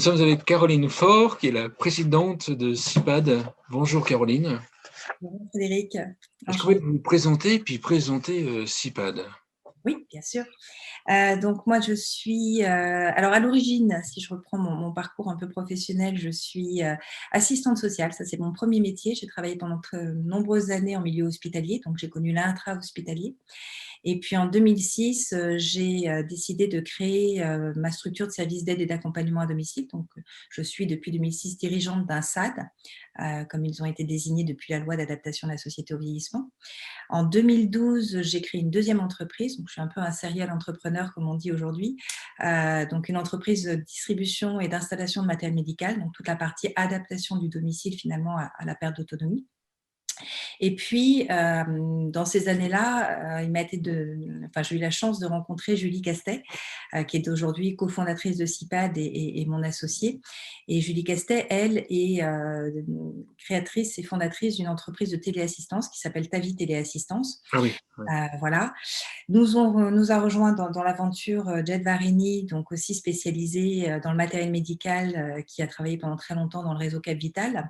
sommes avec Caroline Faure, qui est la présidente de CIPAD. Bonjour Caroline. Bonjour Frédéric, Je pourrais enchantée. vous présenter, puis présenter CIPAD. Oui, bien sûr. Donc moi, je suis, alors à l'origine, si je reprends mon parcours un peu professionnel, je suis assistante sociale. Ça, c'est mon premier métier. J'ai travaillé pendant de nombreuses années en milieu hospitalier, donc j'ai connu l'intra-hospitalier. Et puis en 2006, j'ai décidé de créer ma structure de service d'aide et d'accompagnement à domicile. Donc, je suis depuis 2006 dirigeante d'un SAD, comme ils ont été désignés depuis la loi d'adaptation de la société au vieillissement. En 2012, j'ai créé une deuxième entreprise. Donc, je suis un peu un serial entrepreneur, comme on dit aujourd'hui. Donc, une entreprise de distribution et d'installation de matériel médical. Donc, toute la partie adaptation du domicile, finalement, à la perte d'autonomie. Et puis, dans ces années-là, j'ai eu la chance de rencontrer Julie Castet, qui est aujourd'hui cofondatrice de CIPAD et mon associée. Et Julie Castet, elle, est créatrice et fondatrice d'une entreprise de téléassistance qui s'appelle Tavi Téléassistance. Ah oui, oui. Voilà. Nous a rejoint dans l'aventure Jed Varini, donc aussi spécialisée dans le matériel médical, qui a travaillé pendant très longtemps dans le réseau Cap Vital,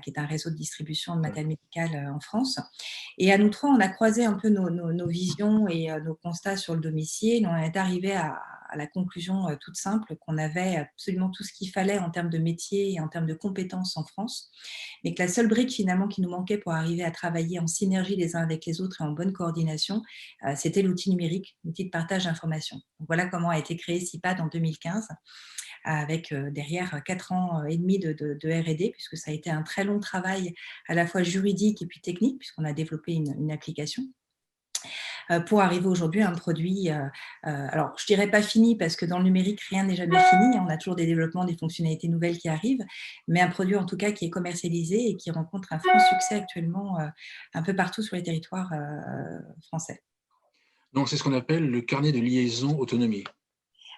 qui est un réseau de distribution de matériel médical en France. Et à nous trois, on a croisé un peu nos visions et nos constats sur le domicile. On est arrivé à la conclusion toute simple qu'on avait absolument tout ce qu'il fallait en termes de métier et en termes de compétences en France, mais que la seule brique finalement qui nous manquait pour arriver à travailler en synergie les uns avec les autres et en bonne coordination, c'était l'outil numérique, l'outil de partage d'informations. Voilà comment a été créé CIPAD en 2015, avec derrière 4 ans et demi de R&D, puisque ça a été un très long travail à la fois juridique et puis technique, puisqu'on a développé une application, pour arriver aujourd'hui à un produit, alors je dirais pas fini, parce que dans le numérique, rien n'est jamais fini. On a toujours des développements, des fonctionnalités nouvelles qui arrivent, mais un produit en tout cas qui est commercialisé et qui rencontre un franc succès actuellement un peu partout sur les territoires français. Donc c'est ce qu'on appelle le carnet de liaison autonomie.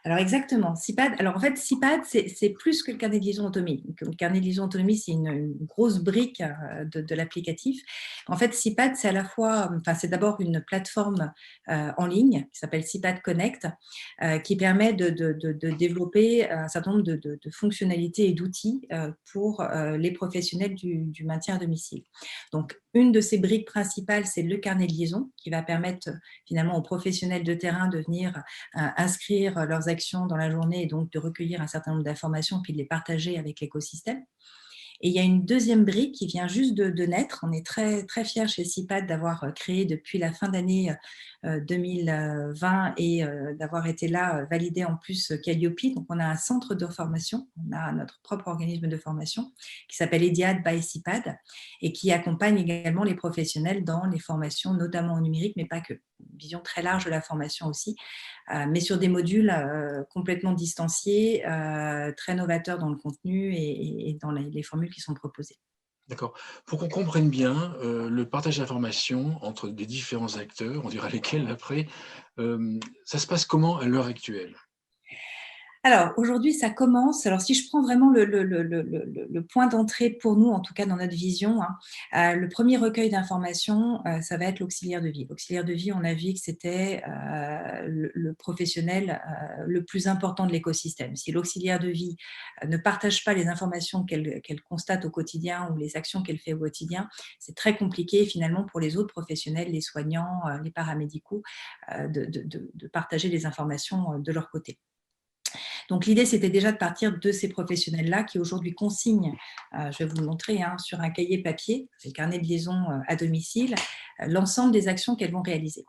Alors exactement, CIPAD. Alors en fait, CIPAD, c'est plus que le carnet de liaison autonomie. Le carnet de liaison autonomie, c'est une grosse brique de l'applicatif. En fait, CIPAD, c'est à la fois, c'est d'abord une plateforme en ligne qui s'appelle CIPAD Connect, qui permet de développer un certain nombre de fonctionnalités et d'outils pour les professionnels du maintien à domicile. Donc, une de ces briques principales, c'est le carnet de liaison, qui va permettre finalement aux professionnels de terrain de venir inscrire leurs actions dans la journée et donc de recueillir un certain nombre d'informations puis de les partager avec l'écosystème. Et il y a une deuxième brique qui vient juste de naître. On est très, très fiers chez CIPAD d'avoir créé depuis la fin d'année 2020 et d'avoir été là validé en plus Calliope. Donc, on a un centre de formation, on a notre propre organisme de formation qui s'appelle EDIAD by CIPAD et qui accompagne également les professionnels dans les formations, notamment au numérique, mais pas que. Une vision très large de la formation aussi, mais sur des modules complètement distanciés, très novateurs dans le contenu et dans les formules qui sont proposées. D'accord. Pour qu'on comprenne bien le partage d'informations entre des différents acteurs, on dira lesquels après, ça se passe comment à l'heure actuelle? Alors, aujourd'hui, ça commence. Alors, si je prends vraiment le point d'entrée pour nous, en tout cas dans notre vision, le premier recueil d'informations, ça va être l'auxiliaire de vie. L'auxiliaire de vie, on a vu que c'était le professionnel le plus important de l'écosystème. Si l'auxiliaire de vie ne partage pas les informations qu'elle constate au quotidien ou les actions qu'elle fait au quotidien, c'est très compliqué finalement pour les autres professionnels, les soignants, les paramédicaux, de partager les informations de leur côté. Donc, l'idée, c'était déjà de partir de ces professionnels-là qui aujourd'hui consignent, je vais vous le montrer, sur un cahier papier, c'est le carnet de liaison à domicile, l'ensemble des actions qu'elles vont réaliser.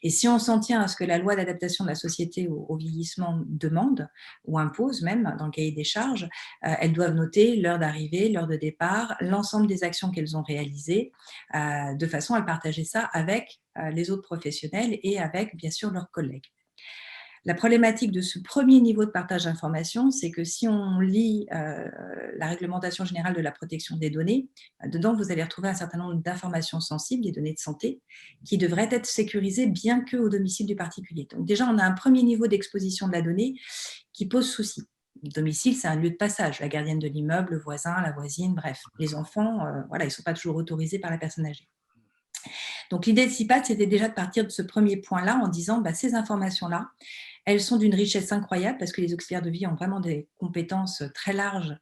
Et si on s'en tient à ce que la loi d'adaptation de la société au vieillissement demande, ou impose même dans le cahier des charges, elles doivent noter l'heure d'arrivée, l'heure de départ, l'ensemble des actions qu'elles ont réalisées, de façon à partager ça avec les autres professionnels et avec, bien sûr, leurs collègues. La problématique de ce premier niveau de partage d'informations, c'est que si on lit la réglementation générale de la protection des données, dedans, vous allez retrouver un certain nombre d'informations sensibles, des données de santé, qui devraient être sécurisées bien qu'au domicile du particulier. Donc déjà, on a un premier niveau d'exposition de la donnée qui pose souci. Le domicile, c'est un lieu de passage. La gardienne de l'immeuble, le voisin, la voisine, bref. Les enfants, voilà, ils ne sont pas toujours autorisés par la personne âgée. Donc, l'idée de CIPAD, c'était déjà de partir de ce premier point-là en disant ces informations-là, Elles sont d'une richesse incroyable parce que les auxiliaires de vie ont vraiment des compétences très larges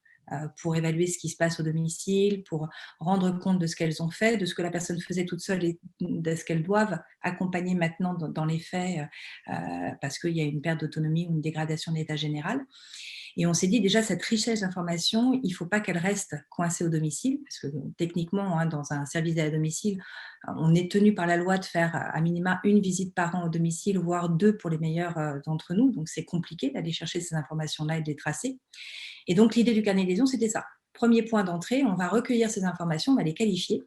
pour évaluer ce qui se passe au domicile, pour rendre compte de ce qu'elles ont fait, de ce que la personne faisait toute seule et de ce qu'elles doivent accompagner maintenant dans les faits parce qu'il y a une perte d'autonomie ou une dégradation de l'état général. Et on s'est dit déjà, cette richesse d'informations, il ne faut pas qu'elle reste coincée au domicile, parce que techniquement, hein, dans un service d'aide à domicile, on est tenu par la loi de faire à minima une visite par an au domicile, voire 2 pour les meilleurs d'entre nous. Donc, c'est compliqué d'aller chercher ces informations-là et de les tracer. Et donc, l'idée du carnet de liaison, c'était ça. Premier point d'entrée, on va recueillir ces informations, on va les qualifier.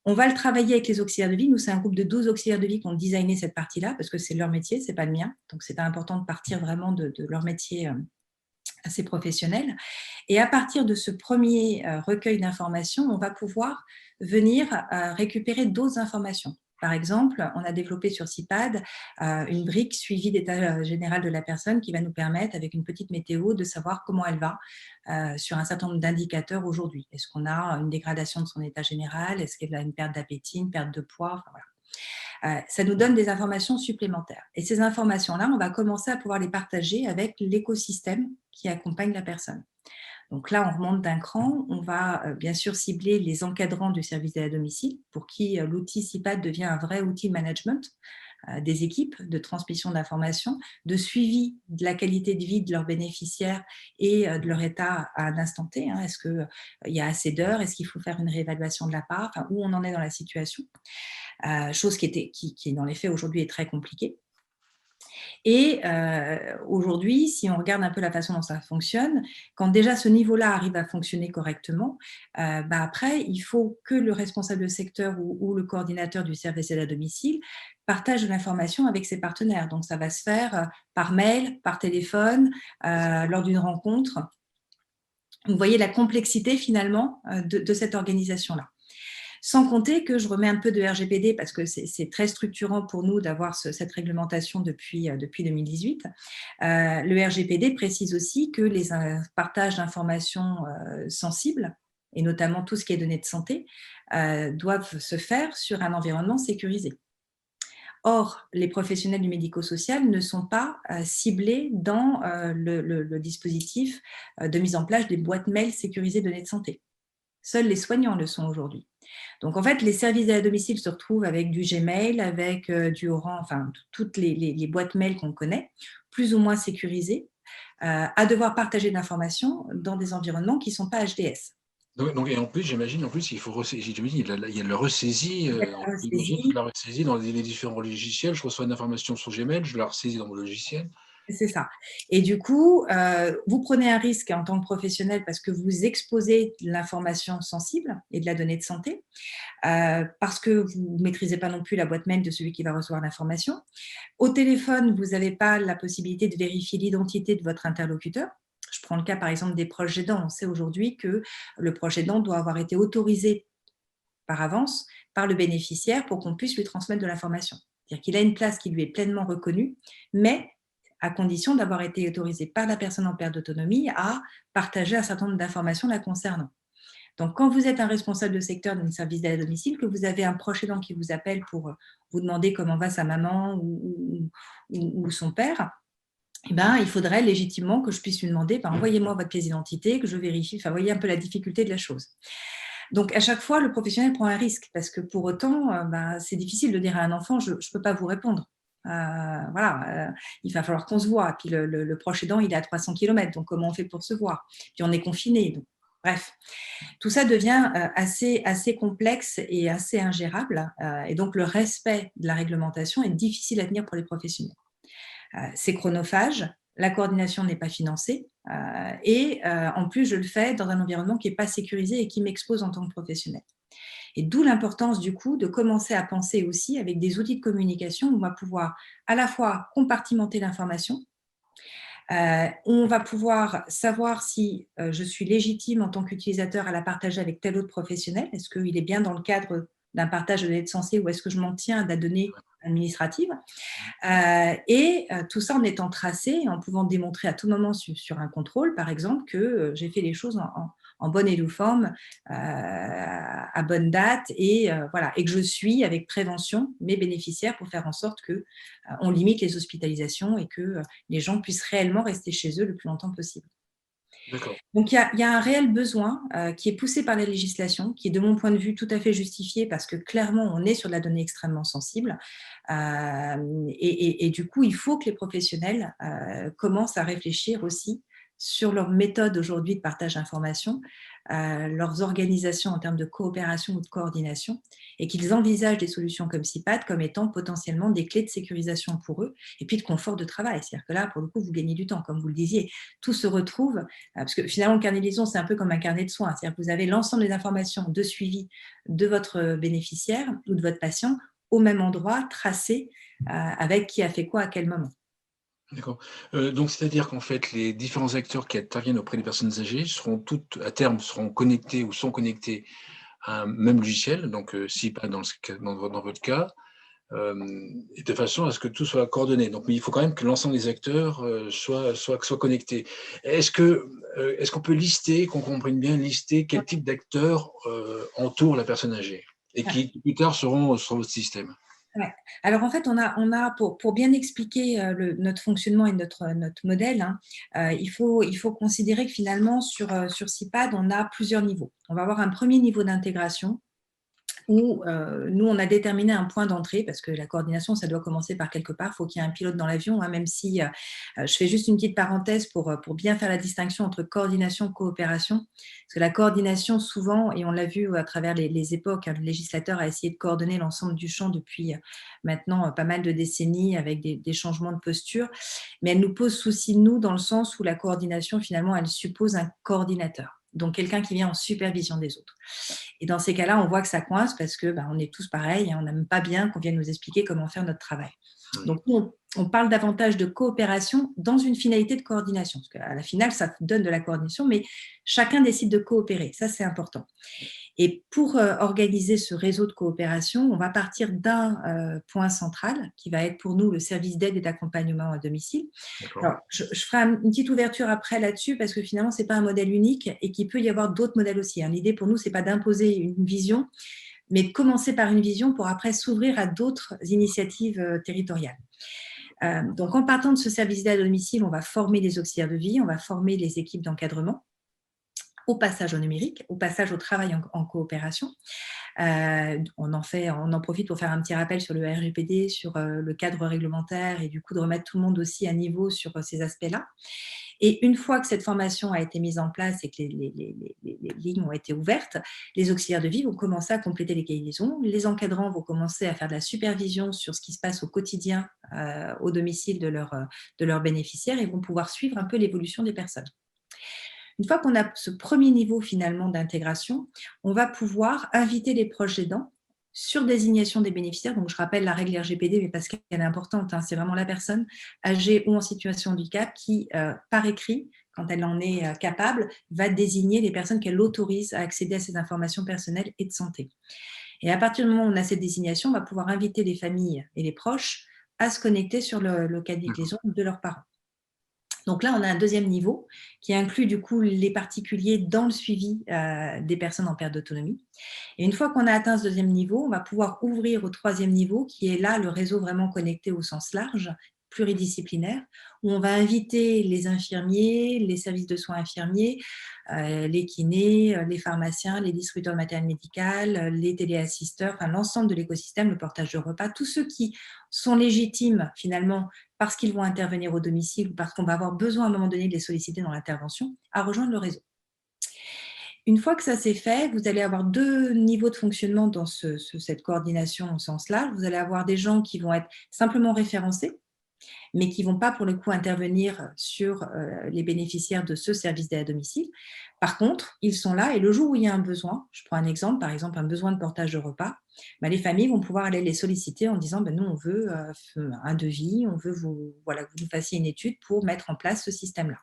On va le travailler avec les auxiliaires de vie. Nous, c'est un groupe de 12 auxiliaires de vie qui ont designé cette partie-là, parce que c'est leur métier, ce n'est pas le mien. Donc, c'est important de partir vraiment de leur métier assez professionnel. Et à partir de ce premier recueil d'informations, on va pouvoir venir récupérer d'autres informations. Par exemple, on a développé sur CIPAD une brique suivi d'état général de la personne qui va nous permettre, avec une petite météo, de savoir comment elle va sur un certain nombre d'indicateurs aujourd'hui. Est-ce qu'on a une dégradation de son état général? Est-ce qu'elle a une perte d'appétit, une perte de poids? Enfin, voilà. Ça nous donne des informations supplémentaires. Et ces informations-là, on va commencer à pouvoir les partager avec l'écosystème qui accompagne la personne. Donc là, on remonte d'un cran, on va bien sûr cibler les encadrants du service d'aide à domicile pour qui l'outil CIPAD devient un vrai outil de management des équipes, de transmission d'informations, de suivi de la qualité de vie de leurs bénéficiaires et de leur état à un instant T. Hein. Est-ce qu'il y a assez d'heures? Est-ce qu'il faut faire une réévaluation de la part? Enfin, où on en est dans la situation? Chose qui, dans les faits, aujourd'hui, est très compliquée. Et aujourd'hui, si on regarde un peu la façon dont ça fonctionne, quand déjà ce niveau-là arrive à fonctionner correctement, après, il faut que le responsable de secteur ou le coordinateur du service d'aide à domicile partage de l'information avec ses partenaires. Donc, ça va se faire par mail, par téléphone, lors d'une rencontre. Vous voyez la complexité finalement de cette organisation-là. Sans compter que je remets un peu de RGPD parce que c'est très structurant pour nous d'avoir cette réglementation depuis 2018. Le RGPD précise aussi que les partages d'informations sensibles, et notamment tout ce qui est données de santé, doivent se faire sur un environnement sécurisé. Or, les professionnels du médico-social ne sont pas ciblés dans le dispositif de mise en place des boîtes mail sécurisées données de santé. Seuls les soignants le sont aujourd'hui. Donc, en fait, les services à domicile se retrouvent avec du Gmail, avec du Orange, enfin, toutes les boîtes mail qu'on connaît, plus ou moins sécurisées, à devoir partager de l'information dans des environnements qui ne sont pas HDS. Donc, et en plus, j'imagine, il faut il y a la ressaisie, j'imagine toute Saisie, la ressaisie dans les différents logiciels. Je reçois une information sur Gmail, je la ressaisis dans mon logiciel. c'est ça. Et du coup, vous prenez un risque en tant que professionnel parce que vous exposez de l'information sensible et de la donnée de santé, parce que vous ne maîtrisez pas non plus la boîte mail de celui qui va recevoir l'information. Au téléphone, vous n'avez pas la possibilité de vérifier l'identité de votre interlocuteur. Je prends le cas, par exemple, des proches aidants. On sait aujourd'hui que le proche aidant doit avoir été autorisé par avance par le bénéficiaire pour qu'on puisse lui transmettre de l'information. C'est-à-dire qu'il a une place qui lui est pleinement reconnue, mais à condition d'avoir été autorisé par la personne en perte d'autonomie à partager un certain nombre d'informations la concernant. Donc, quand vous êtes un responsable de secteur d'un service d'aide à domicile, que vous avez un proche aidant qui vous appelle pour vous demander comment va sa maman ou son père, eh ben, il faudrait légitimement que je puisse lui demander envoyez-moi votre pièce d'identité, que je vérifie. Enfin, vous voyez un peu la difficulté de la chose. Donc, à chaque fois, le professionnel prend un risque parce que pour autant, c'est difficile de dire à un enfant je ne peux pas vous répondre. Il va falloir qu'on se voit. Puis le proche aidant, il est à 300 km, donc comment on fait pour se voir? Puis on est confiné. Donc, bref, tout ça devient assez complexe et assez ingérable. Et donc, le respect de la réglementation est difficile à tenir pour les professionnels. C'est chronophage, la coordination n'est pas financée et en plus, je le fais dans un environnement qui n'est pas sécurisé et qui m'expose en tant que professionnel. Et d'où l'importance du coup de commencer à penser aussi avec des outils de communication où on va pouvoir à la fois compartimenter l'information, on va pouvoir savoir si je suis légitime en tant qu'utilisateur à la partager avec tel autre professionnel. Est-ce qu'il est bien dans le cadre d'un partage de données sensées ou est-ce que je m'en tiens à de la donnée administrative et tout ça en étant tracé et en pouvant démontrer à tout moment sur un contrôle, par exemple, que j'ai fait les choses en bonne et due forme, à bonne date, et voilà, et que je suis avec prévention mes bénéficiaires pour faire en sorte que on limite les hospitalisations et que les gens puissent réellement rester chez eux le plus longtemps possible. D'accord. Donc, il y a un réel besoin qui est poussé par la législation, qui est de mon point de vue tout à fait justifié parce que clairement, on est sur de la donnée extrêmement sensible. Et du coup, il faut que les professionnels commencent à réfléchir aussi sur leur méthode aujourd'hui de partage d'informations, leurs organisations en termes de coopération ou de coordination, et qu'ils envisagent des solutions comme CIPAD comme étant potentiellement des clés de sécurisation pour eux et puis de confort de travail. C'est-à-dire que là, pour le coup, vous gagnez du temps, comme vous le disiez. Tout se retrouve, parce que finalement, le carnet de liaison, c'est un peu comme un carnet de soins. C'est-à-dire que vous avez l'ensemble des informations de suivi de votre bénéficiaire ou de votre patient au même endroit, tracé, avec qui a fait quoi à quel moment. D'accord. Donc c'est-à-dire qu'en fait, les différents acteurs qui interviennent auprès des personnes âgées seront toutes, à terme, seront connectés ou sont connectés à un même logiciel, donc SIPA dans votre cas, et de façon à ce que tout soit coordonné. Donc, mais il faut quand même que l'ensemble des acteurs soient connectés. Est-ce qu'on peut lister, qu'on comprenne bien, lister quel type d'acteurs entoure la personne âgée et qui plus tard seront sur votre système? Ouais. Alors en fait, on a pour bien expliquer notre fonctionnement et notre modèle, hein, il faut considérer que finalement sur CIPAD, on a plusieurs niveaux. On va avoir un premier niveau d'intégration où nous, on a déterminé un point d'entrée, parce que la coordination, ça doit commencer par quelque part. Il faut qu'il y ait un pilote dans l'avion, hein, même si je fais juste une petite parenthèse pour bien faire la distinction entre coordination et coopération. Parce que la coordination, souvent, et on l'a vu à travers les époques, hein, le législateur a essayé de coordonner l'ensemble du champ depuis maintenant pas mal de décennies avec des changements de posture, mais elle nous pose souci, nous, dans le sens où la coordination, finalement, elle suppose un coordinateur. Donc, quelqu'un qui vient en supervision des autres. Et dans ces cas-là, on voit que ça coince parce que on est tous pareils, hein, on n'aime pas bien qu'on vienne nous expliquer comment faire notre travail. Donc, nous, on parle davantage de coopération dans une finalité de coordination. Parce qu'à la finale, ça donne de la coordination, mais chacun décide de coopérer. Ça, c'est important. Et pour organiser ce réseau de coopération, on va partir d'un point central qui va être pour nous le service d'aide et d'accompagnement à domicile. Alors, je ferai une petite ouverture après là-dessus parce que finalement, ce n'est pas un modèle unique et qu'il peut y avoir d'autres modèles aussi. L'idée pour nous, ce n'est pas d'imposer une vision, mais de commencer par une vision pour après s'ouvrir à d'autres initiatives territoriales. Donc, en partant de ce service d'aide à domicile, on va former les auxiliaires de vie, on va former les équipes d'encadrement au passage au numérique, au passage au travail en coopération. On en profite pour faire un petit rappel sur le RGPD, sur le cadre réglementaire et du coup de remettre tout le monde aussi à niveau sur ces aspects-là. Et une fois que cette formation a été mise en place et que les lignes ont été ouvertes, les auxiliaires de vie vont commencer à compléter les cahiers de liaison. Les encadrants vont commencer à faire de la supervision sur ce qui se passe au quotidien au domicile de leurs bénéficiaires et vont pouvoir suivre un peu l'évolution des personnes. Une fois qu'on a ce premier niveau finalement d'intégration, on va pouvoir inviter les proches aidants sur désignation des bénéficiaires. Donc, je rappelle la règle RGPD, mais parce qu'elle est importante, hein, c'est vraiment la personne âgée ou en situation de handicap qui, par écrit, quand elle en est capable, va désigner les personnes qu'elle autorise à accéder à ces informations personnelles et de santé. Et à partir du moment où on a cette désignation, on va pouvoir inviter les familles et les proches à se connecter sur le cahier de liaison de leurs parents. Donc là, on a un deuxième niveau qui inclut du coup les particuliers dans le suivi des personnes en perte d'autonomie. Et une fois qu'on a atteint ce deuxième niveau, on va pouvoir ouvrir au troisième niveau, qui est là le réseau vraiment connecté au sens large, pluridisciplinaire, où on va inviter les infirmiers, les services de soins infirmiers, les kinés, les pharmaciens, les distributeurs de matériel médical, les téléassisteurs, enfin l'ensemble de l'écosystème, le portage de repas, tous ceux qui sont légitimes finalement parce qu'ils vont intervenir au domicile ou parce qu'on va avoir besoin à un moment donné de les solliciter dans l'intervention, à rejoindre le réseau. Une fois que ça s'est fait, vous allez avoir deux niveaux de fonctionnement dans cette coordination au sens large. Vous allez avoir des gens qui vont être simplement référencés, mais qui ne vont pas pour le coup intervenir sur les bénéficiaires de ce service d'aide à domicile. Par contre, ils sont là et le jour où il y a un besoin, je prends un exemple, par exemple un besoin de portage de repas, les familles vont pouvoir aller les solliciter en disant nous on veut un devis, on veut que vous nous fassiez une étude pour mettre en place ce système-là.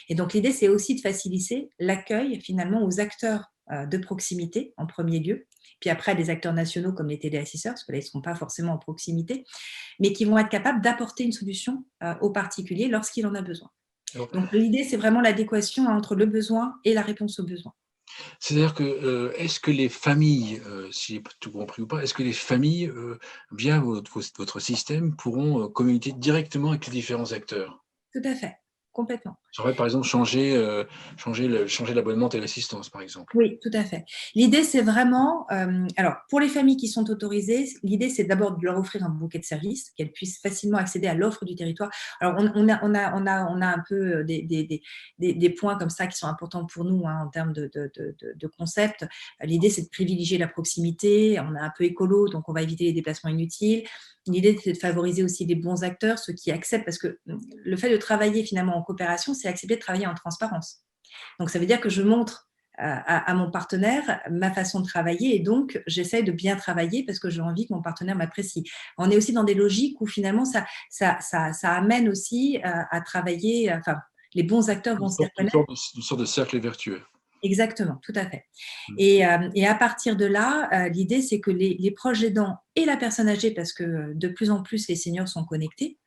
Et donc l'idée c'est aussi de faciliter l'accueil finalement aux acteurs de proximité en premier lieu, puis après des acteurs nationaux comme les téléassisteurs, parce que là ils ne seront pas forcément en proximité, mais qui vont être capables d'apporter une solution aux particuliers lorsqu'il en a besoin. Donc l'idée c'est vraiment l'adéquation entre le besoin et la réponse au besoin. C'est-à-dire que, est-ce que les familles, si j'ai tout compris ou pas, est-ce que les familles, via votre système, pourront, communiquer directement avec les différents acteurs? Tout à fait, complètement. J'aurais par exemple changer l'abonnement téléassistance, par exemple. Oui, tout à fait. L'idée, c'est vraiment, alors pour les familles qui sont autorisées, l'idée, c'est d'abord de leur offrir un bouquet de services, qu'elles puissent facilement accéder à l'offre du territoire. Alors on a un peu des points comme ça qui sont importants pour nous, hein, en termes de concept. L'idée, c'est de privilégier la proximité. On est un peu écolo, donc on va éviter les déplacements inutiles. L'idée, c'est de favoriser aussi les bons acteurs, ceux qui acceptent, parce que le fait de travailler finalement en coopération, c'est accepter de travailler en transparence. Donc, ça veut dire que je montre à mon partenaire ma façon de travailler et donc j'essaie de bien travailler parce que j'ai envie que mon partenaire m'apprécie. On est aussi dans des logiques où finalement ça amène aussi à travailler, enfin, les bons acteurs vont s'y reconnaître. Une sorte de cercle vertueux. Exactement, tout à fait. Mmh. Et à partir de là, l'idée, c'est que les proches aidants et la personne âgée, parce que de plus en plus, les seniors sont connectés,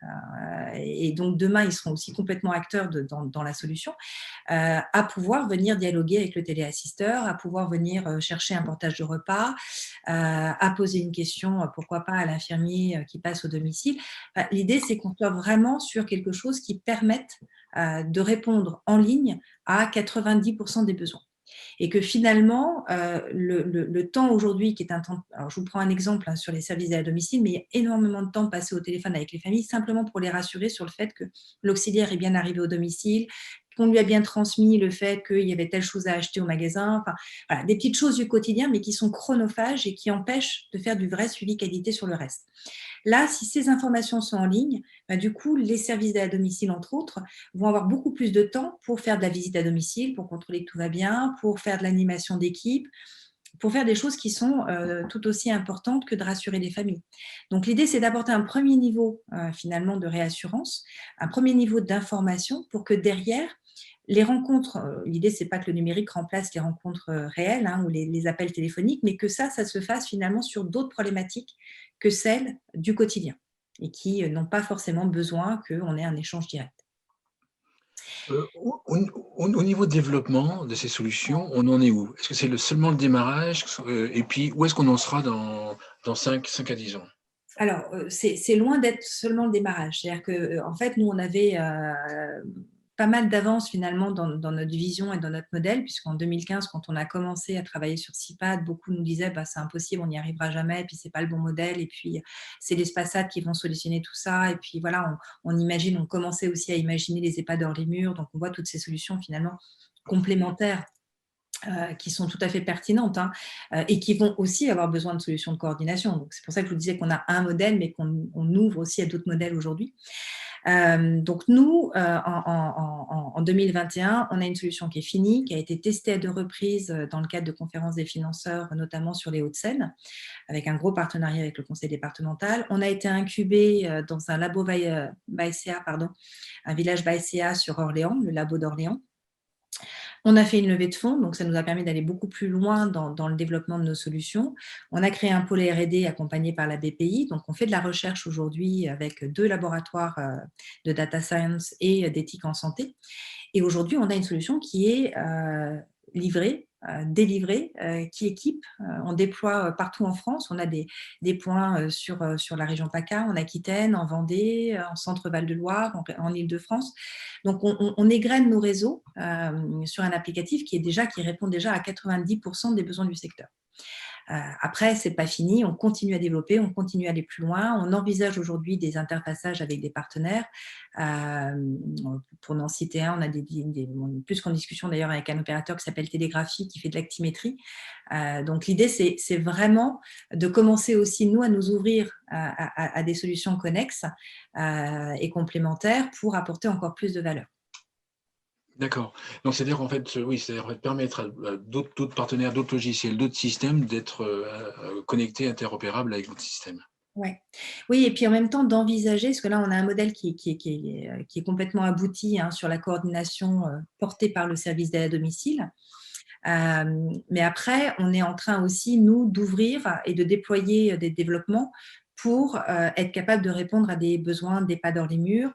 et donc demain, ils seront aussi complètement acteurs dans la solution, à pouvoir venir dialoguer avec le téléassisteur, à pouvoir venir chercher un portage de repas, à poser une question, pourquoi pas à l'infirmier qui passe au domicile. Enfin, l'idée, c'est qu'on soit vraiment sur quelque chose qui permette de répondre en ligne à 90% des besoins. Et que finalement, le temps aujourd'hui, qui est un temps, alors je vous prends un exemple, hein, sur les services à domicile, mais il y a énormément de temps passé au téléphone avec les familles, simplement pour les rassurer sur le fait que l'auxiliaire est bien arrivé au domicile, qu'on lui a bien transmis le fait qu'il y avait telle chose à acheter au magasin, enfin, voilà, des petites choses du quotidien, mais qui sont chronophages et qui empêchent de faire du vrai suivi qualité sur le reste. Là, si ces informations sont en ligne, bah, du coup, les services à domicile, entre autres, vont avoir beaucoup plus de temps pour faire de la visite à domicile, pour contrôler que tout va bien, pour faire de l'animation d'équipe, pour faire des choses qui sont tout aussi importantes que de rassurer les familles. Donc l'idée, c'est d'apporter un premier niveau finalement de réassurance, un premier niveau d'information pour que derrière, les rencontres, l'idée, c'est pas que le numérique remplace les rencontres réelles, hein, ou les appels téléphoniques, mais que ça se fasse finalement sur d'autres problématiques que celles du quotidien et qui n'ont pas forcément besoin qu'on ait un échange direct. Au niveau développement de ces solutions, on en est où? Est-ce que c'est seulement le démarrage? Et puis où est-ce qu'on en sera dans 5 à 10 ans? Alors, c'est loin d'être seulement le démarrage. C'est-à-dire que, en fait, nous, on avait pas mal d'avance finalement dans notre vision et dans notre modèle, puisqu'en 2015, quand on a commencé à travailler sur CIPAD, beaucoup nous disaient bah, c'est impossible, on n'y arrivera jamais, et puis c'est pas le bon modèle, et puis c'est les SPACAD qui vont solutionner tout ça. Et puis voilà, on commençait aussi à imaginer les EHPAD hors les murs, donc on voit toutes ces solutions finalement complémentaires qui sont tout à fait pertinentes, hein, et qui vont aussi avoir besoin de solutions de coordination. Donc, c'est pour ça que je vous disais qu'on a un modèle, mais qu'on ouvre aussi à d'autres modèles aujourd'hui. Donc, nous, en 2021, on a une solution qui est finie, qui a été testée à 2 reprises dans le cadre de conférences des financeurs, notamment sur les Hauts-de-Seine, avec un gros partenariat avec le conseil départemental. On a été incubé dans un labo Baïséa, pardon, un village Baïséa sur Orléans, le labo d'Orléans. On a fait une levée de fonds, donc ça nous a permis d'aller beaucoup plus loin dans le développement de nos solutions. On a créé un pôle R&D accompagné par la BPI, donc on fait de la recherche aujourd'hui avec 2 laboratoires de data science et d'éthique en santé. Et aujourd'hui, on a une solution qui est livrée, délivrée, qui équipe. On déploie partout en France. On a des points sur la région PACA, en Aquitaine, en Vendée, en Centre-Val de Loire, en Île-de-France. Donc, on égrène nos réseaux sur un applicatif qui répond déjà à 90% des besoins du secteur. Après, ce n'est pas fini, on continue à développer, on continue à aller plus loin. On envisage aujourd'hui des interfaçages avec des partenaires. Pour n'en citer un, on a plus qu'en discussion d'ailleurs avec un opérateur qui s'appelle Télégraphie, qui fait de l'actimétrie. Donc l'idée, c'est vraiment de commencer aussi, nous, à nous ouvrir à des solutions connexes et complémentaires pour apporter encore plus de valeur. D'accord. Donc c'est-à-dire en fait, oui, c'est-à-dire en fait permettre à d'autres partenaires, d'autres logiciels, d'autres systèmes d'être, connectés, interopérables avec votre système. Ouais. Oui, et puis en même temps d'envisager, parce que là, on a un modèle qui est complètement abouti, hein, sur la coordination portée par le service d'aide à domicile. Mais après, on est en train aussi, nous, d'ouvrir et de déployer des développements pour être capable de répondre à des besoins des pas dans les murs,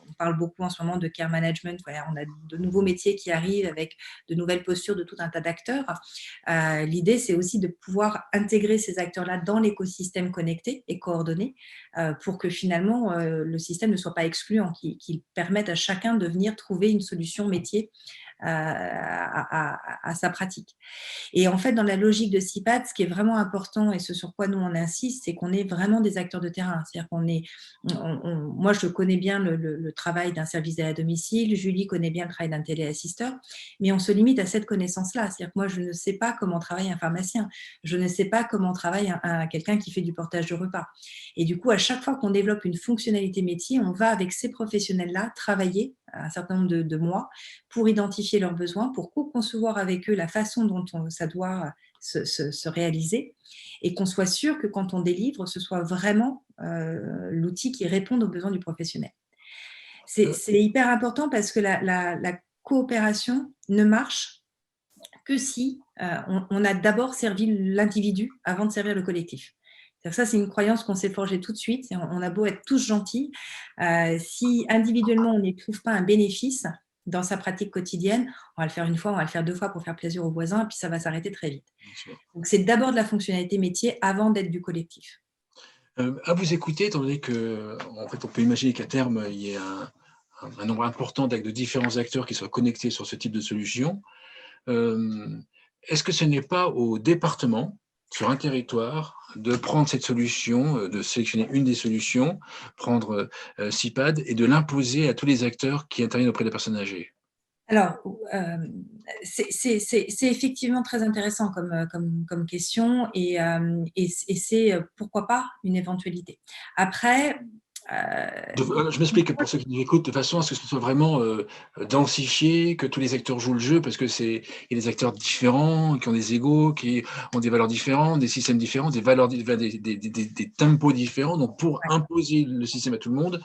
on parle beaucoup en ce moment de care management. Voilà, on a de nouveaux métiers qui arrivent avec de nouvelles postures de tout un tas d'acteurs. L'idée, c'est aussi de pouvoir intégrer ces acteurs-là dans l'écosystème connecté et coordonné pour que finalement le système ne soit pas excluant, qu'il permette à chacun de venir trouver une solution métier à sa pratique. Et en fait, dans la logique de CIPAD, ce qui est vraiment important et ce sur quoi nous on insiste, c'est qu'on est vraiment des acteurs de terrain. C'est-à-dire moi je connais bien le travail d'un service d'aide à domicile, Julie connaît bien le travail d'un téléassisteur, mais on se limite à cette connaissance-là. C'est-à-dire que moi je ne sais pas comment travaille un pharmacien, je ne sais pas comment travaille quelqu'un qui fait du portage de repas. Et du coup, à chaque fois qu'on développe une fonctionnalité métier, on va avec ces professionnels-là travailler un certain nombre de mois pour identifier leurs besoins, pour co-concevoir avec eux la façon dont ça doit se réaliser et qu'on soit sûr que quand on délivre, ce soit vraiment l'outil qui réponde aux besoins du professionnel. C'est hyper important parce que la coopération ne marche que si on a d'abord servi l'individu avant de servir le collectif. Ça, c'est une croyance qu'on s'est forgée tout de suite. On a beau être tous gentils, si individuellement on n'y trouve pas un bénéfice dans sa pratique quotidienne, on va le faire une fois, on va le faire 2 fois pour faire plaisir aux voisins, et puis ça va s'arrêter très vite. Donc, c'est d'abord de la fonctionnalité métier avant d'être du collectif. À vous écouter, étant donné qu'en fait, on peut imaginer qu'à terme, il y ait un nombre important de différents acteurs qui soient connectés sur ce type de solution, est-ce que ce n'est pas au département, sur un territoire, de prendre cette solution, de sélectionner une des solutions, prendre CIPAD et de l'imposer à tous les acteurs qui interviennent auprès des personnes âgées? Alors, c'est effectivement très intéressant comme question et c'est pourquoi pas une éventualité. Après, Je m'explique pour ceux qui nous écoutent, de façon à ce que ce soit vraiment densifié, que tous les acteurs jouent le jeu, parce il y a des acteurs différents, qui ont des égos, qui ont des valeurs différentes, des systèmes différents, des valeurs, des tempos différents. Donc, pour imposer le système à tout le monde,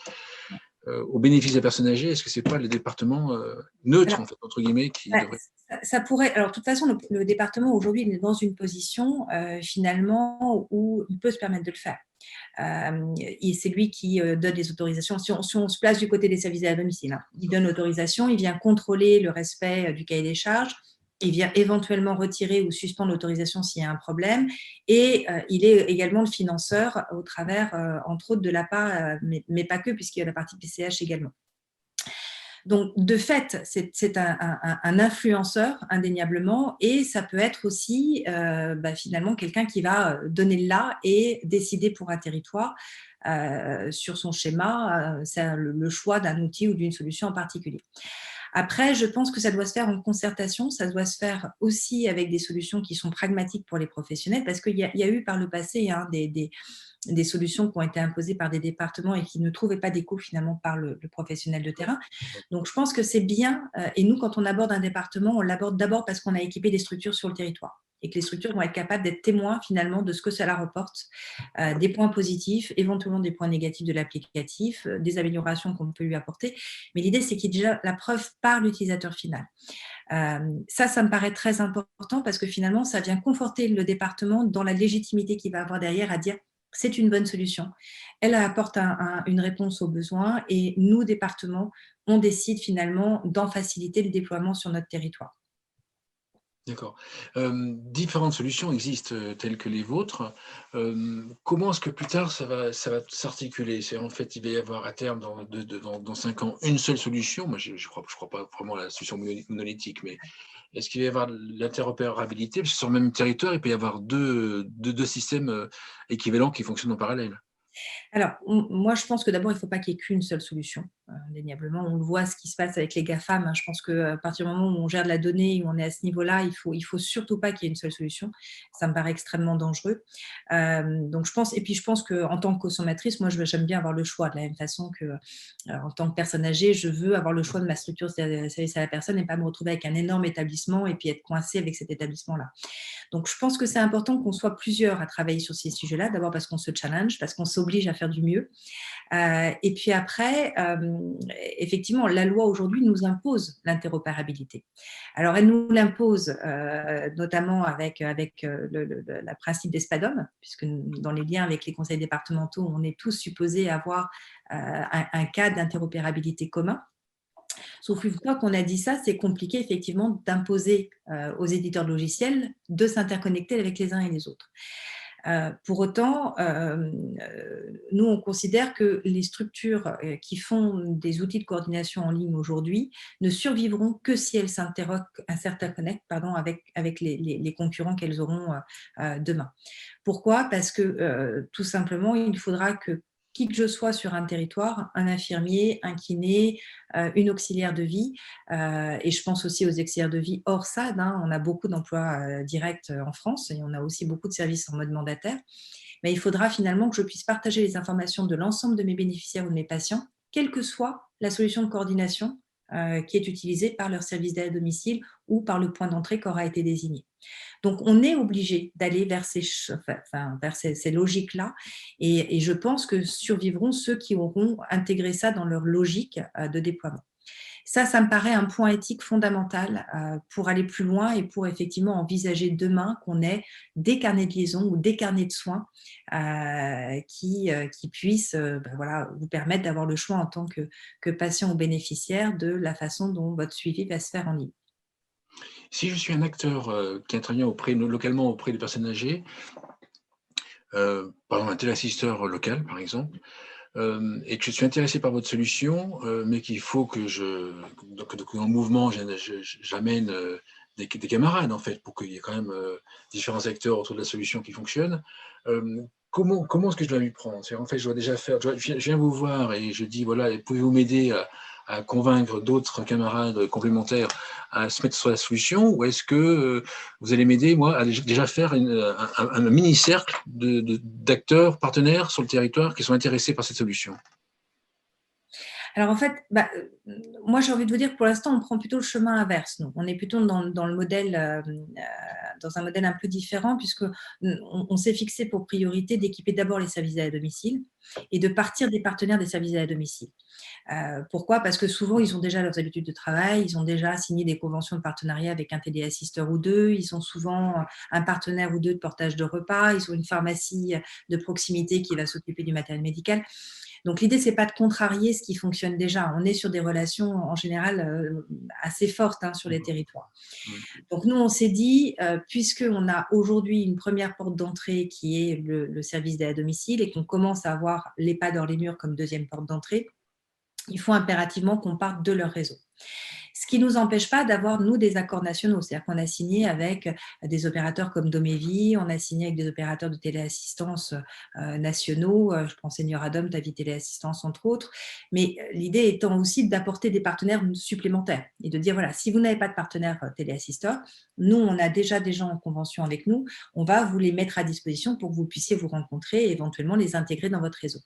au bénéfice des personnes âgées, est-ce que c'est pas le département neutre, en fait, entre guillemets, qui devrait… Ça pourrait. Alors, de toute façon, le département aujourd'hui il est dans une position finalement où il peut se permettre de le faire. Et c'est lui qui donne les autorisations. Si on se place du côté des services à domicile, hein, il donne l'autorisation, il vient contrôler le respect du cahier des charges, il vient éventuellement retirer ou suspendre l'autorisation s'il y a un problème, et il est également le financeur au travers, entre autres, de l'APA, mais pas que, puisqu'il y a la partie PCH également. Donc, de fait, c'est un influenceur, indéniablement, et ça peut être aussi finalement quelqu'un qui va donner le là et décider pour un territoire sur son schéma le choix d'un outil ou d'une solution en particulier. Après, je pense que ça doit se faire en concertation, ça doit se faire aussi avec des solutions qui sont pragmatiques pour les professionnels, parce qu'il y a eu par le passé des solutions qui ont été imposées par des départements et qui ne trouvaient pas d'écho finalement par le professionnel de terrain. Donc, je pense que c'est bien. Et nous, quand on aborde un département, on l'aborde d'abord parce qu'on a équipé des structures sur le territoire et que les structures vont être capables d'être témoins finalement de ce que cela reporte, des points positifs, éventuellement des points négatifs de l'applicatif, des améliorations qu'on peut lui apporter. Mais l'idée, c'est qu'il y ait déjà la preuve par l'utilisateur final. Ça me paraît très important parce que finalement, ça vient conforter le département dans la légitimité qu'il va avoir derrière à dire c'est une bonne solution. Elle apporte une réponse aux besoins et nous, départements, on décide finalement d'en faciliter le déploiement sur notre territoire. D'accord. Différentes solutions existent telles que les vôtres. Comment est-ce que plus tard ça va s'articuler? En fait, il va y avoir à terme, dans 5 ans, une seule solution. Moi, je crois pas vraiment à la solution monolithique, mais est-ce qu'il va y avoir l'interopérabilité? Parce que sur le même territoire, il peut y avoir deux systèmes équivalents qui fonctionnent en parallèle. Alors, moi, je pense que d'abord, il ne faut pas qu'il y ait qu'une seule solution. Indéniablement, on le voit ce qui se passe avec les GAFAM. Hein. Je pense qu'à partir du moment où on gère de la donnée, où on est à ce niveau-là, il faut surtout pas qu'il y ait une seule solution. Ça me paraît extrêmement dangereux. Donc, je pense qu'en tant que consommatrice, moi, j'aime bien avoir le choix. De la même façon que, en tant que personne âgée, je veux avoir le choix de ma structure de service à la personne et pas me retrouver avec un énorme établissement et puis être coincée avec cet établissement-là. Donc, je pense que c'est important qu'on soit plusieurs à travailler sur ces sujets-là. D'abord parce qu'on se challenge, parce qu'on s'oblige à faire du mieux. Et puis après, effectivement, la loi aujourd'hui nous impose l'interopérabilité. Alors, elle nous l'impose notamment avec le principe des SPADOM, puisque dans les liens avec les conseils départementaux, on est tous supposés avoir un cadre d'interopérabilité commun. Sauf une fois qu'on a dit ça, c'est compliqué effectivement d'imposer aux éditeurs de logiciels de s'interconnecter avec les uns et les autres. Pour autant, nous, on considère que les structures qui font des outils de coordination en ligne aujourd'hui ne survivront que si elles s'interconnectent avec les concurrents qu'elles auront demain. Pourquoi ? Parce que tout simplement, il faudra que qui que je sois sur un territoire, un infirmier, un kiné, une auxiliaire de vie, et je pense aussi aux auxiliaires de vie hors SAD, hein, on a beaucoup d'emplois directs en France et on a aussi beaucoup de services en mode mandataire, mais il faudra finalement que je puisse partager les informations de l'ensemble de mes bénéficiaires ou de mes patients, quelle que soit la solution de coordination qui est utilisée par leur service d'aide à domicile ou par le point d'entrée qui aura été désigné. Donc, on est obligé d'aller vers ces logiques-là et je pense que survivront ceux qui auront intégré ça dans leur logique de déploiement. Ça me paraît un point éthique fondamental pour aller plus loin et pour effectivement envisager demain qu'on ait des carnets de liaison ou des carnets de soins qui puissent vous permettre d'avoir le choix en tant que patient ou bénéficiaire de la façon dont votre suivi va se faire en ligne. Si je suis un acteur qui intervient localement auprès des personnes âgées, par exemple un téléassisteur local par exemple, et que je suis intéressé par votre solution, mais qu'il faut que en mouvement, j'amène des camarades en fait, pour qu'il y ait quand même différents acteurs autour de la solution qui fonctionne. Comment est-ce que je dois m'y prendre ? En fait, je dois déjà je viens vous voir et je dis voilà, pouvez-vous m'aider à convaincre d'autres camarades complémentaires à se mettre sur la solution, ou est-ce que vous allez m'aider, moi, à déjà faire un mini-cercle d'acteurs, partenaires sur le territoire qui sont intéressés par cette solution ? Alors en fait, moi j'ai envie de vous dire que pour l'instant on prend plutôt le chemin inverse. Nous. On est plutôt dans le modèle, dans un modèle un peu différent puisque on s'est fixé pour priorité d'équiper d'abord les services d'aide à domicile et de partir des partenaires des services d'aide à domicile. Pourquoi ? Parce que souvent ils ont déjà leurs habitudes de travail, ils ont déjà signé des conventions de partenariat avec un téléassisteur ou deux, ils ont souvent un partenaire ou deux de portage de repas, ils ont une pharmacie de proximité qui va s'occuper du matériel médical. Donc, l'idée, ce n'est pas de contrarier ce qui fonctionne déjà. On est sur des relations, en général, assez fortes sur les territoires. Donc, nous, on s'est dit, puisqu'on a aujourd'hui une première porte d'entrée qui est le service d'aide à domicile et qu'on commence à avoir l'EHPAD hors les murs comme deuxième porte d'entrée, il faut impérativement qu'on parte de leur réseau. Ce qui ne nous empêche pas d'avoir, nous, des accords nationaux. C'est-à-dire qu'on a signé avec des opérateurs comme Domévie, on a signé avec des opérateurs de téléassistance nationaux, je pense Senior Adom, Tavi Téléassistance, entre autres. Mais l'idée étant aussi d'apporter des partenaires supplémentaires et de dire, voilà, si vous n'avez pas de partenaire téléassisteur, nous, on a déjà des gens en convention avec nous, on va vous les mettre à disposition pour que vous puissiez vous rencontrer et éventuellement les intégrer dans votre réseau.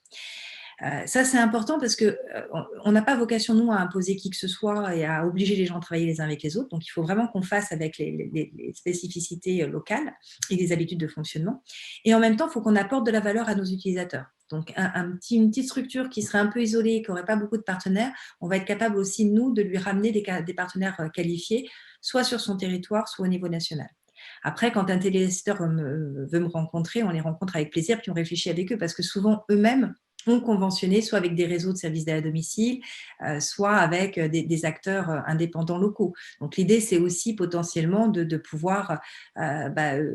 Ça, c'est important parce qu'on n'a pas vocation, nous, à imposer qui que ce soit et à obliger les gens à travailler les uns avec les autres. Donc, il faut vraiment qu'on fasse avec les spécificités locales et les habitudes de fonctionnement. Et en même temps, il faut qu'on apporte de la valeur à nos utilisateurs. Donc, une petite structure qui serait un peu isolée, qui n'aurait pas beaucoup de partenaires, on va être capable aussi, nous, de lui ramener des partenaires qualifiés, soit sur son territoire, soit au niveau national. Après, quand un téléassisteur veut me rencontrer, on les rencontre avec plaisir, puis on réfléchit avec eux, parce que souvent, eux-mêmes, ont conventionné soit avec des réseaux de services d'aide à domicile, soit avec des acteurs indépendants locaux. Donc, l'idée, c'est aussi potentiellement de pouvoir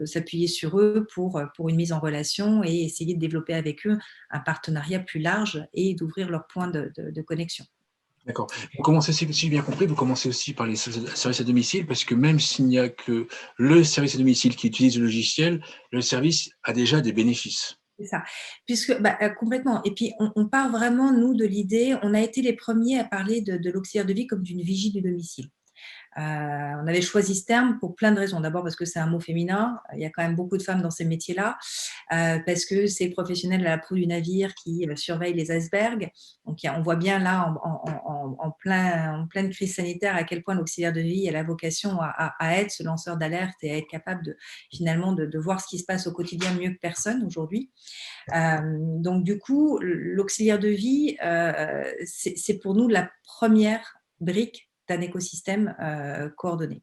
s'appuyer sur eux pour une mise en relation et essayer de développer avec eux un partenariat plus large et d'ouvrir leurs points de connexion. D'accord. Vous commencez, si j'ai bien compris, vous commencez aussi par les services à domicile, parce que même s'il n'y a que le service à domicile qui utilise le logiciel, le service a déjà des bénéfices. C'est ça, puisque complètement. Et puis, on part vraiment, nous, de l'idée, on a été les premiers à parler de l'auxiliaire de vie comme d'une vigie du domicile. On avait choisi ce terme pour plein de raisons. D'abord parce que c'est un mot féminin, il y a quand même beaucoup de femmes dans ces métiers-là, parce que c'est le professionnel à la proue du navire qui surveille les icebergs. Donc on voit bien là, en pleine crise sanitaire, à quel point l'auxiliaire de vie a la vocation à être ce lanceur d'alerte et à être capable finalement de voir ce qui se passe au quotidien mieux que personne aujourd'hui. Donc du coup, l'auxiliaire de vie, c'est pour nous la première brique d'un écosystème coordonné.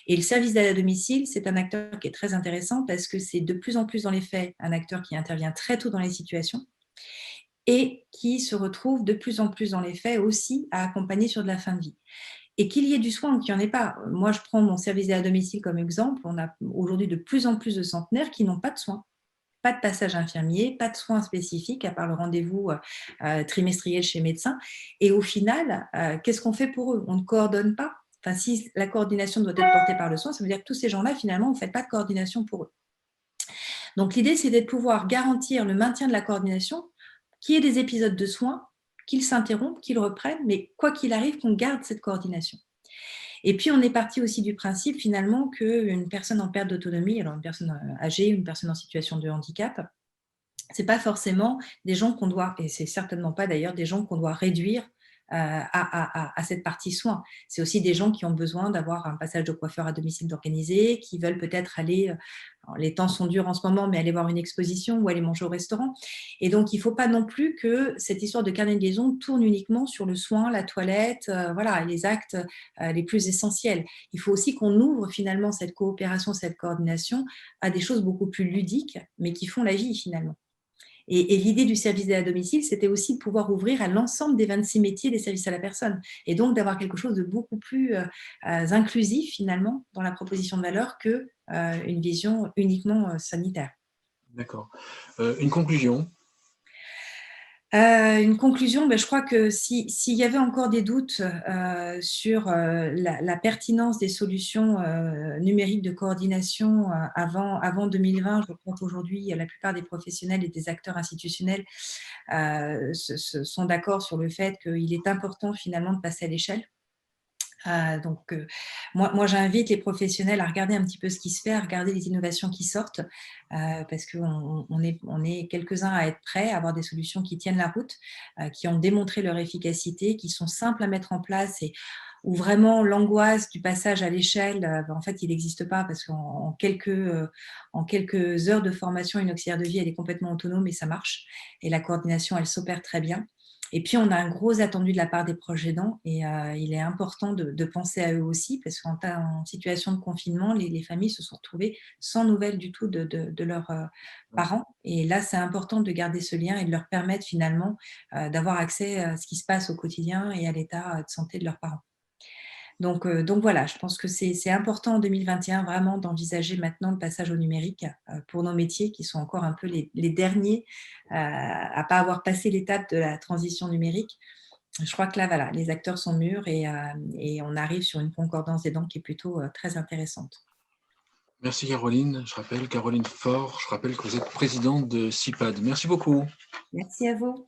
Et le service d'aide à domicile, c'est un acteur qui est très intéressant parce que c'est de plus en plus dans les faits un acteur qui intervient très tôt dans les situations et qui se retrouve de plus en plus dans les faits aussi à accompagner sur de la fin de vie. Et qu'il y ait du soin ou qu'il n'y en ait pas. Moi, je prends mon service d'aide à domicile comme exemple. On a aujourd'hui de plus en plus de centenaires qui n'ont pas de soins. Pas de passage infirmier, pas de soins spécifiques à part le rendez-vous trimestriel chez médecin. Et au final, qu'est-ce qu'on fait pour eux? On ne coordonne pas. Enfin, si la coordination doit être portée par le soin, ça veut dire que tous ces gens-là, finalement, on ne fait pas de coordination pour eux. Donc, l'idée, c'est de pouvoir garantir le maintien de la coordination, qu'il y ait des épisodes de soins, qu'ils s'interrompent, qu'ils reprennent, mais quoi qu'il arrive, qu'on garde cette coordination. Et puis, on est parti aussi du principe, finalement, qu'une personne en perte d'autonomie, alors une personne âgée, une personne en situation de handicap, c'est pas forcément des gens qu'on doit, et c'est certainement pas d'ailleurs des gens qu'on doit réduire à cette partie soins. C'est aussi des gens qui ont besoin d'avoir un passage de coiffeur à domicile d'organiser, qui veulent peut-être aller, les temps sont durs en ce moment, mais aller voir une exposition ou aller manger au restaurant. Et donc, il ne faut pas non plus que cette histoire de carnet de liaison tourne uniquement sur le soin, la toilette, voilà, les actes les plus essentiels. Il faut aussi qu'on ouvre finalement cette coopération, cette coordination à des choses beaucoup plus ludiques, mais qui font la vie finalement. Et l'idée du service d'aide à domicile, c'était aussi de pouvoir ouvrir à l'ensemble des 26 métiers des services à la personne. Et donc d'avoir quelque chose de beaucoup plus inclusif finalement dans la proposition de valeur qu'une vision uniquement sanitaire. D'accord. Une conclusion? Une conclusion, je crois que s'il y avait encore des doutes sur la pertinence des solutions numériques de coordination avant 2020, je crois qu'aujourd'hui, la plupart des professionnels et des acteurs institutionnels sont d'accord sur le fait qu'il est important finalement de passer à l'échelle. Donc, moi, j'invite les professionnels à regarder un petit peu ce qui se fait, à regarder les innovations qui sortent, parce qu'on est quelques-uns à être prêts, à avoir des solutions qui tiennent la route, qui ont démontré leur efficacité, qui sont simples à mettre en place et où vraiment l'angoisse du passage à l'échelle, en fait, il n'existe pas parce qu'en quelques heures de formation, une auxiliaire de vie, elle est complètement autonome et ça marche. Et la coordination, elle s'opère très bien. Et puis, on a un gros attendu de la part des proches aidants et il est important de penser à eux aussi parce qu'en situation de confinement, les familles se sont retrouvées sans nouvelles du tout de leurs parents. Et là, c'est important de garder ce lien et de leur permettre finalement d'avoir accès à ce qui se passe au quotidien et à l'état de santé de leurs parents. Donc voilà, je pense que c'est important en 2021 vraiment d'envisager maintenant le passage au numérique pour nos métiers qui sont encore un peu les derniers à ne pas avoir passé l'étape de la transition numérique. Je crois que là, voilà, les acteurs sont mûrs et on arrive sur une concordance des dents qui est plutôt très intéressante. Merci Caroline. Je rappelle Caroline Faure, je rappelle que vous êtes présidente de CIPAD. Merci beaucoup. Merci à vous.